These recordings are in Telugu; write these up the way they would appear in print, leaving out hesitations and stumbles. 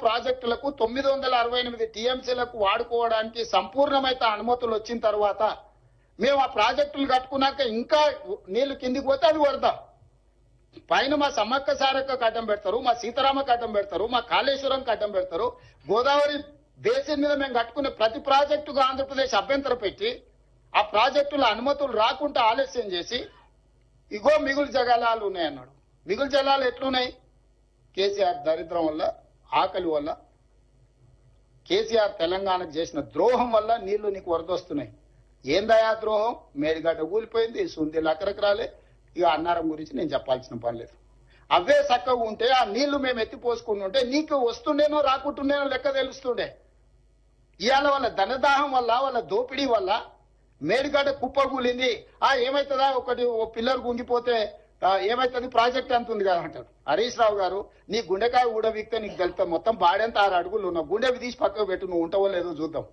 ప్రాజెక్టులకు 968 టీఎంసీలకు వాడుకోవడానికి సంపూర్ణమైన అనుమతులు వచ్చిన తర్వాత మేము ఆ ప్రాజెక్టులు కట్టుకున్నాక ఇంకా నీళ్లు కిందికి పోతే అది వరద. పైన మా సమ్మక్క సారక్క అడ్డం పెడతారు, మా సీతారామకు అడ్డం పెడతారు, మా కాళేశ్వరం అడ్డం పెడతారు. గోదావరి బేసిన్ మీద మేము కట్టుకునే ప్రతి ప్రాజెక్టుకు ఆంధ్రప్రదేశ్ అభ్యంతరం పెట్టి ఆ ప్రాజెక్టుల అనుమతులు రాకుండా ఆలస్యం చేసి ఇగో మిగులు జలాలు ఉన్నాయన్నాడు. మిగులు జలాలు ఎట్లున్నాయి? కేసీఆర్ దరిద్రం వల్ల, ఆకలి వల్ల, కేసీఆర్ తెలంగాణకు చేసిన ద్రోహం వల్ల నీళ్లు నీకు వరదొస్తున్నాయి. ఏందయా ద్రోహం? మేడిగడ్డ కూలిపోయింది, సుందీలు అక్కడికి రాలే. ఇక అన్నారం గురించి నేను చెప్పాల్సిన పని లేదు. అవే చక్కగా ఉంటే ఆ నీళ్లు మేము ఎత్తిపోసుకుని ఉంటే నీకు వస్తుండేనో రాకుంటుండేనో లెక్క తెలుస్తుండే. ఇవాళ వాళ్ళ ధనదాహం వల్ల, వాళ్ళ దోపిడీ వల్ల మేడిగడ్డ కుప్ప కూలింది. ఏమైతుందా, ఒకటి ఓ పిల్లర్ గుంగిపోతే ఏమైతుంది, ప్రాజెక్ట్ ఎంత ఉంది కదా అంటాడు. హరీష్ రావు గారు, నీ గుండెకాయ ఊడవిక్తే నీకు తెలుస్తా. మొత్తం బాడెంత 6 అడుగులు ఉన్నావు, గుండెవి తీసి పక్కకు పెట్టు, నువ్వు ఉంటావో లేదో చూద్దాం.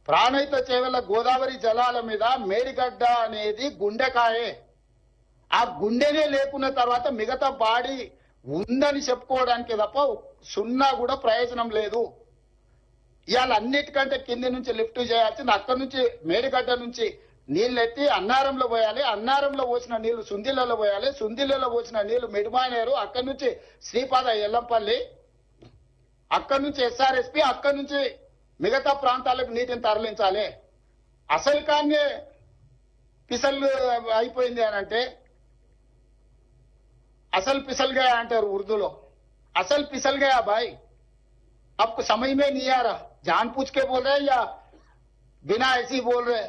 ప్రాణహిత చేవెళ్ల గోదావరి జలాల మీద మేడిగడ్డ అనేది గుండెకాయే. ఆ గుండెనే లేకున్న తర్వాత మిగతా బాడీ ఉందని చెప్పుకోవడానికి తప్ప సున్నా కూడా ప్రయోజనం లేదు. ఇవాళ అన్నిటికంటే కింది నుంచి లిఫ్ట్ చేయాల్సింది, అక్కడి నుంచి మేడిగడ్డ నుంచి నీళ్లు ఎత్తి అన్నారంలో పోయాలి, అన్నారంలో పోసిన నీళ్లు సుందిళ్లలో పోయాలి, సుందిళ్లలో పోసిన నీళ్లు మిడిమానేరు, అక్కడి నుంచి శ్రీపాద ఎల్లంపల్లి, అక్కడి నుంచి ఎస్ఆర్ఎస్పి, అక్కడి నుంచి మిగతా ప్రాంతాలకు నీటిని తరలించాలి. అసలు కానీ పిసల్ అయిపోయింది అని అంటే, అసలు పిసల్గా అంటారు ఉర్దూలో. అసలు పిసల్గా బాయ్, आपको समझ में नहीं आ रहा, जान पूछ के बोल रहे या बिना ऐसी बोल रहे.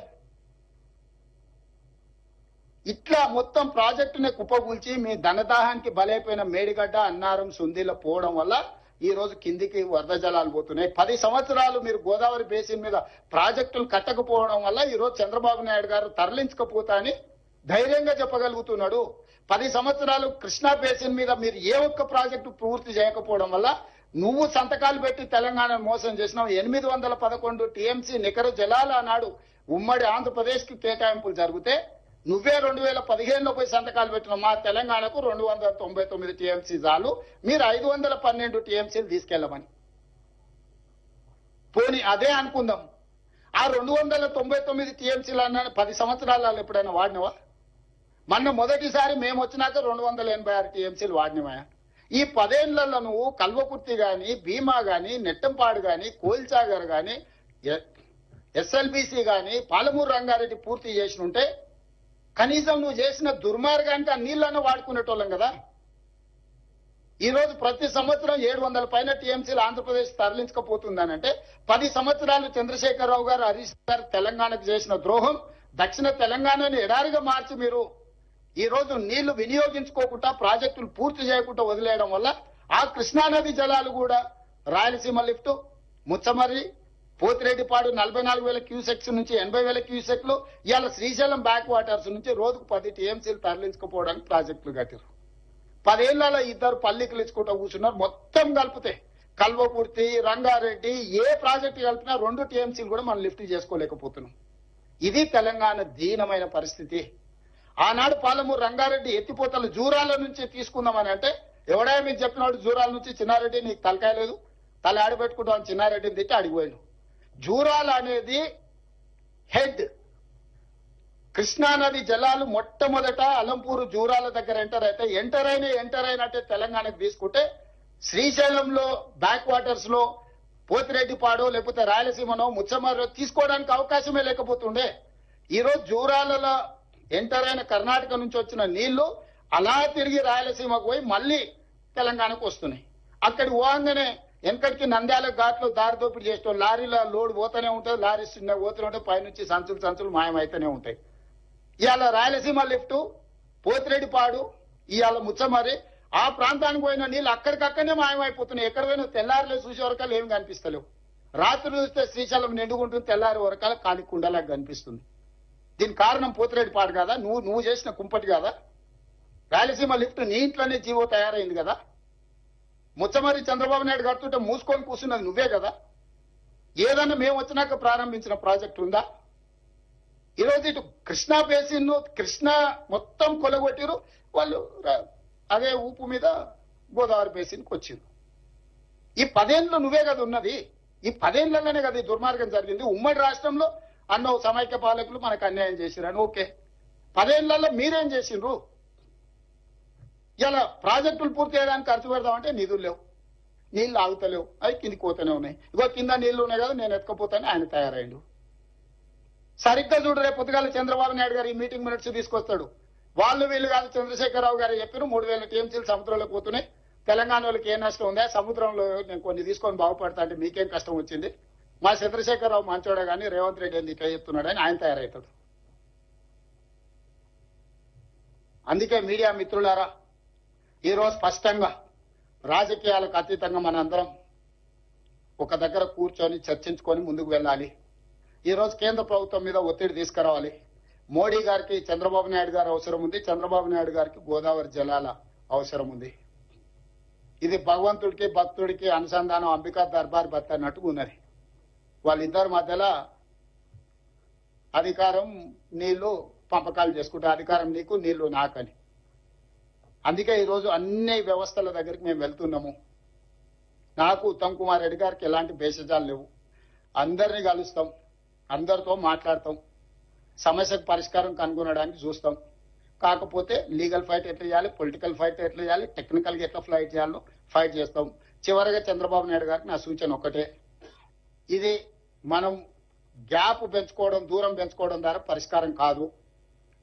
ఇట్లా మొత్తం ప్రాజెక్టుని కుప్పగూల్చి మీ ధనదాహానికి బలైపోయిన మేడిగడ్డ, అన్నారం, సుందీల పోవడం వల్ల ఈ రోజు కిందికి వరద జలాలు పోతున్నాయి. 10 సంవత్సరాలు మీరు గోదావరి బేసిన్ మీద ప్రాజెక్టులు కట్టకపోవడం వల్ల ఈ రోజు చంద్రబాబు నాయుడు గారు తరలించకపోతా అని ధైర్యంగా చెప్పగలుగుతున్నాడు. 10 సంవత్సరాలు కృష్ణా బేసిన్ మీద మీరు ఏ ఒక్క ప్రాజెక్టు పూర్తి చేయకపోవడం వల్ల నువ్వు సంతకాలు పెట్టి తెలంగాణను మోసం చేసినావు. 811 టీఎంసీ నికర జలాలు అన్నాడు ఉమ్మడి ఆంధ్రప్రదేశ్ కి కేటాయింపులు జరిగితే నువ్వే 2015లో పోయి సంతకాలు పెట్టినావు. మా తెలంగాణకు 299 టీఎంసీ చాలు, మీరు 512 టీఎంసీలు తీసుకెళ్లమని. పోనీ అదే అనుకుందాం, ఆ 299 టీఎంసీలు అన్న 10 సంవత్సరాలలో ఎప్పుడైనా వాడినవా? మొన్న మొదటిసారి మేము వచ్చినాక 286 టీఎంసీలు వాడినవా? ఈ 10 ఏళ్లలో నువ్వు కల్వకుర్తి గాని, భీమా గాని, నెట్టంపాడు గాని, కోల్చాగర్ గాని, ఎస్ఎల్బిసి గాని, పాలమూరు రంగారెడ్డి పూర్తి చేసినుంటే కనీసం నువ్వు చేసిన దుర్మార్గానికి ఆ నీళ్లను వాడుకునేటోళ్ళం కదా. ఈ రోజు ప్రతి సంవత్సరం 700 పైన టీఎంసీలు ఆంధ్రప్రదేశ్ తరలించకపోతుందనంటే 10 సంవత్సరాలు చంద్రశేఖరరావు గారు, హరీష్ గారు తెలంగాణకు చేసిన ద్రోహం, దక్షిణ తెలంగాణని ఎడారిగా మార్చి మీరు ఈ రోజు నీళ్లు వినియోగించుకోకుండా ప్రాజెక్టులు పూర్తి చేయకుండా వదిలేయడం వల్ల ఆ కృష్ణానది జలాలు కూడా రాయలసీమ లిఫ్ట్, ముచ్చమర్రి, పోతిరెడ్డిపాడు 44,000 క్యూసెక్స్ నుంచి 80,000 క్యూసెక్లు, ఇవాళ శ్రీశైలం బ్యాక్ వాటర్స్ నుంచి రోజుకు 10 టీఎంసీలు తరలించుకోవడానికి ప్రాజెక్టులు కట్టారు. 10 ఏళ్లలో ఇద్దరు పల్లికలు ఇచ్చుకుంటూ కూర్చున్నారు. మొత్తం కలిపితే కల్వకుర్తి, రంగారెడ్డి ఏ ప్రాజెక్టు కలిపినా 2 టీఎంసీలు కూడా మనం లిఫ్ట్ చేసుకోలేకపోతున్నాం. ఇది తెలంగాణ దీనమైన పరిస్థితి. ఆనాడు పాలమూరు రంగారెడ్డి ఎత్తిపోతలు జూరాల నుంచి తీసుకుందామని అంటే ఎవడా మీకు చెప్పినాడు, జూరాల నుంచి చిన్నారెడ్డి నీకు తలకాయ లేదు, తల ఆడబెట్టుకుంటాం చిన్నారెడ్డిని తిట్టి అడిగిపోయాడు. జూరాల అనేది హెడ్, కృష్ణానది జలాలు మొట్టమొదట అలంపూరు జూరాల దగ్గర ఎంటర్ అయినట్టే తెలంగాణకు తీసుకుంటే శ్రీశైలంలో బ్యాక్ వాటర్స్ లో పోతిరెడ్డిపాడో లేకపోతే రాయలసీమనో ముచ్చమర్రో తీసుకోవడానికి అవకాశమే లేకపోతుండే. ఈరోజు జూరాలలో ఎంటర్ అయిన కర్ణాటక నుంచి వచ్చిన నీళ్లు అలా తిరిగి రాయలసీమకు పోయి మళ్ళీ తెలంగాణకు వస్తున్నాయి. అక్కడికి పోగానే వెనకటికి నంద్యాల ఘాట్లో దారి దోపిడీ చేస్తాం, లారీల లోడ్ పోతూనే ఉంటుంది, లారీ చిన్న పోతూనే ఉంటాయి, పైనుంచి సంచులు మాయమైతేనే ఉంటాయి. ఇవాళ రాయలసీమ లిఫ్ట్, పోతిరెడ్డిపాడు, ఇవాళ ముచ్చమర్రి, ఆ ప్రాంతానికి పోయిన నీళ్ళు అక్కడికక్కడనే మాయమైపోతున్నాయి. ఎక్కడ పోయినా తెల్లారిలో చూసే వరకాలు ఏమి కనిపిస్తలేవు. రాత్రి చూస్తే శ్రీశైలం నిండుకుంటుంది, తెల్లారి వరకాల కాలి కుండలాగా కనిపిస్తుంది. దీనికి కారణం పోతిరెడ్డిపాడు కదా, నువ్వు చేసిన కుంపటి కదా. రాయలసీమ లిఫ్ట్ నీ ఇంట్లోనే జీవో తయారైంది కదా. ముచ్చమర్రి చంద్రబాబు నాయుడు కడుతుంటే మూసుకొని కూర్చున్నది నువ్వే కదా. ఏదన్నా మేము వచ్చినాక ప్రారంభించిన ప్రాజెక్టు ఉందా? ఈరోజు ఇటు కృష్ణా బేసిన్, కృష్ణా మొత్తం కొలగొట్టిరు వాళ్ళు, అదే ఊపు మీద గోదావరి బేసిన్కి వచ్చింది. ఈ 10 ఏళ్ళు నువ్వే కదా ఉన్నది. ఈ 10 ఏళ్లలోనే కదా ఈ దుర్మార్గం జరిగింది. ఉమ్మడి రాష్ట్రంలో అన్నో సమైక్య పాలకులు మనకు అన్యాయం చేసిరని ఓకే. 10 ఏళ్లలో మీరేం చేసిండ్రు? ఇలా ప్రాజెక్టులు పూర్తి చేయడానికి ఖర్చు పెడదామంటే నిధులు లేవు, నీళ్లు ఆగుతలేవు, అవి కిందికి పోతూనే ఉన్నాయి. ఇగో కింద నీళ్లు ఉన్నాయి కదా నేను ఎత్తుకపోతాను ఆయన తయారైండు. సరిగ్గా చూడు, రేపు పొద్దుగాల చంద్రబాబు నాయుడు గారు ఈ మీటింగ్ మినిట్స్ తీసుకొస్తాడు. వాళ్ళు వీళ్ళు కాదు, చంద్రశేఖరరావు గారు చెప్పారు 3000 టీఎంసీలు సముద్రంలోకి పోతున్నాయి, తెలంగాణ వాళ్ళకి ఏ నష్టం ఉందా, సముద్రంలో నేను కొన్ని తీసుకొని బాగుపడతా అంటే మీకేం కష్టం వచ్చింది, మా చంద్రశేఖరరావు మంచోడే కానీ రేవంత్ రెడ్డి ఏంది ఇట్లా చెప్తున్నాడు అని ఆయన తయారవుతాడు. అందుకే మీడియా మిత్రులారా, ఈరోజు స్పష్టంగా రాజకీయాలకు అతీతంగా మనందరం ఒక దగ్గర కూర్చొని చర్చించుకొని ముందుకు వెళ్ళాలి. ఈరోజు కేంద్ర ప్రభుత్వం మీద ఒత్తిడి తీసుకురావాలి. మోడీ గారికి చంద్రబాబు నాయుడు గారు అవసరం ఉంది, చంద్రబాబు నాయుడు గారికి గోదావరి జలాల అవసరం ఉంది. ఇది భగవంతుడికి భక్తుడికి అనుసంధానం, అంబికా దర్బార్ భర్త అన్నట్టుగా ఉన్నది. వాళ్ళిద్దరి మధ్యలో అధికారం నీళ్లు పంపకాలు చేసుకుంటే అధికారం నీకు నీళ్లు నాకని. అందుకే ఈరోజు అన్ని వ్యవస్థల దగ్గరికి మేము వెళ్తున్నాము. నాకు ఉత్తమ్ కుమార్ రెడ్డి గారికి ఎలాంటి భేషజాలు లేవు. అందరినీ కలుస్తాం, అందరితో మాట్లాడతాం, సమస్యకు పరిష్కారం కనుగొనడానికి చూస్తాం. కాకపోతే లీగల్ ఫైట్ ఎట్లా చేయాలి, పొలిటికల్ ఫైట్ ఎట్లా చేయాలి, టెక్నికల్ గా ఎట్లా ఫైట్ చేయాలో ఫైట్ చేస్తాం. చివరిగా చంద్రబాబు నాయుడు గారికి నా సూచన ఒకటే, ఇది మనం గ్యాప్ పెంచుకోవడం, దూరం పెంచుకోవడం ద్వారా పరిష్కారం కాదు.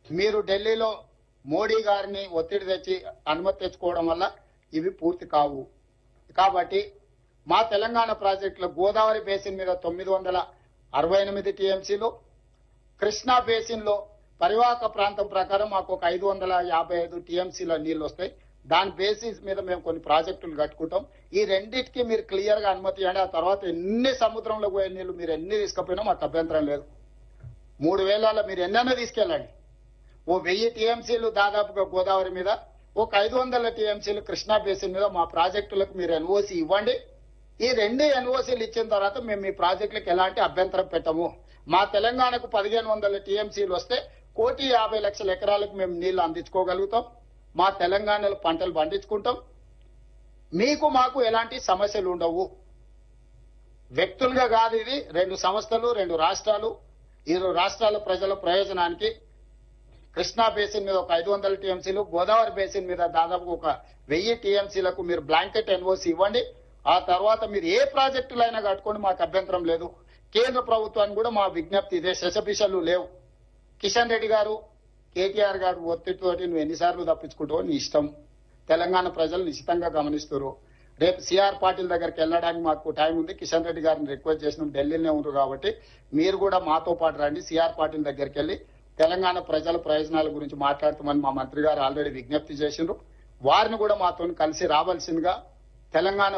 మీరు ఢిల్లీలో మోడీ గారిని ఒత్తిడి తెచ్చి అనుమతి తెచ్చుకోవడం వల్ల ఇవి పూర్తి కావు. కాబట్టి మా తెలంగాణ ప్రాజెక్టులో గోదావరి బేసిన్ మీద 968 టీఎంసీలు, కృష్ణా బేసిన్ లో పరివాహక ప్రాంతం ప్రకారం మాకు ఒక 555 టీఎంసీల నీళ్లు వస్తాయి. దాని బేసిస్ మీద మేము కొన్ని ప్రాజెక్టులు కట్టుకుంటాం. ఈ రెండింటికి మీరు క్లియర్ గా అనుమతి ఇవ్వండి. ఆ తర్వాత ఎన్ని సముద్రంలో పోయే నీళ్లు మీరు ఎన్ని తీసుకుపోయినా మాకు అభ్యంతరం లేదు. 3000 మీరు ఎన్నైనా తీసుకెళ్ళండి. ఓ 1000 టీఎంసీలు దాదాపుగా గోదావరి మీద, ఒక 500 టీఎంసీలు కృష్ణా బేసిన్ మీద మా ప్రాజెక్టులకు మీరు ఎన్ఓసి ఇవ్వండి. ఈ 2 ఎన్ఓసీలు ఇచ్చిన తర్వాత మేము మీ ప్రాజెక్టులకు ఎలాంటి అభ్యంతరం పెట్టము. మా తెలంగాణకు 1500 టీఎంసీలు వస్తే 1,50,00,000 ఎకరాలకు మేము నీళ్లు అందించుకోగలుగుతాం. మా తెలంగాణలో పంటలు పండించుకుంటాం. మీకు మాకు ఎలాంటి సమస్యలు ఉండవు. వ్యక్తులుగా కాదు, ఇది 2 సంస్థలు, 2 రాష్ట్రాలు. ఈ రాష్ట్రాల ప్రజల ప్రయోజనానికి కృష్ణా బేసిన్ మీద ఒక 500 టీఎంసీలు, గోదావరి బేసిన్ మీద దాదాపు ఒక 1000 టీఎంసీలకు మీరు బ్లాంకెట్ ఎన్ఓసి ఇవ్వండి. ఆ తర్వాత మీరు ఏ ప్రాజెక్టులైనా కట్టుకోండి, మాకు అభ్యంతరం లేదు. కేంద్ర ప్రభుత్వానికి కూడా మా విజ్ఞప్తి ఇదే, శశపిషలు లేవు. కిషన్ రెడ్డి గారు, కేటీఆర్ గారు ఒత్తిడితోటి నువ్వు ఎన్నిసార్లు తప్పించుకుంటావో నీ ఇష్టం. తెలంగాణ ప్రజలు నిశ్చితంగా గమనిస్తారు. రేపు సిఆర్ పాటిల్ దగ్గరికి వెళ్ళడానికి మాకు టైం ఉంది. కిషన్ రెడ్డి గారిని రిక్వెస్ట్ చేసిన ఢిల్లీలోనే ఉన్నారు కాబట్టి మీరు కూడా మాతో పాటు రండి. సిఆర్ పాటిల్ దగ్గరికి వెళ్లి తెలంగాణ ప్రజల ప్రయోజనాల గురించి మాట్లాడుతామని మా మంత్రి గారు ఆల్రెడీ విజ్ఞప్తి చేసిండ్రు. వారిని కూడా మాతో కలిసి రావాల్సిందిగా తెలంగాణ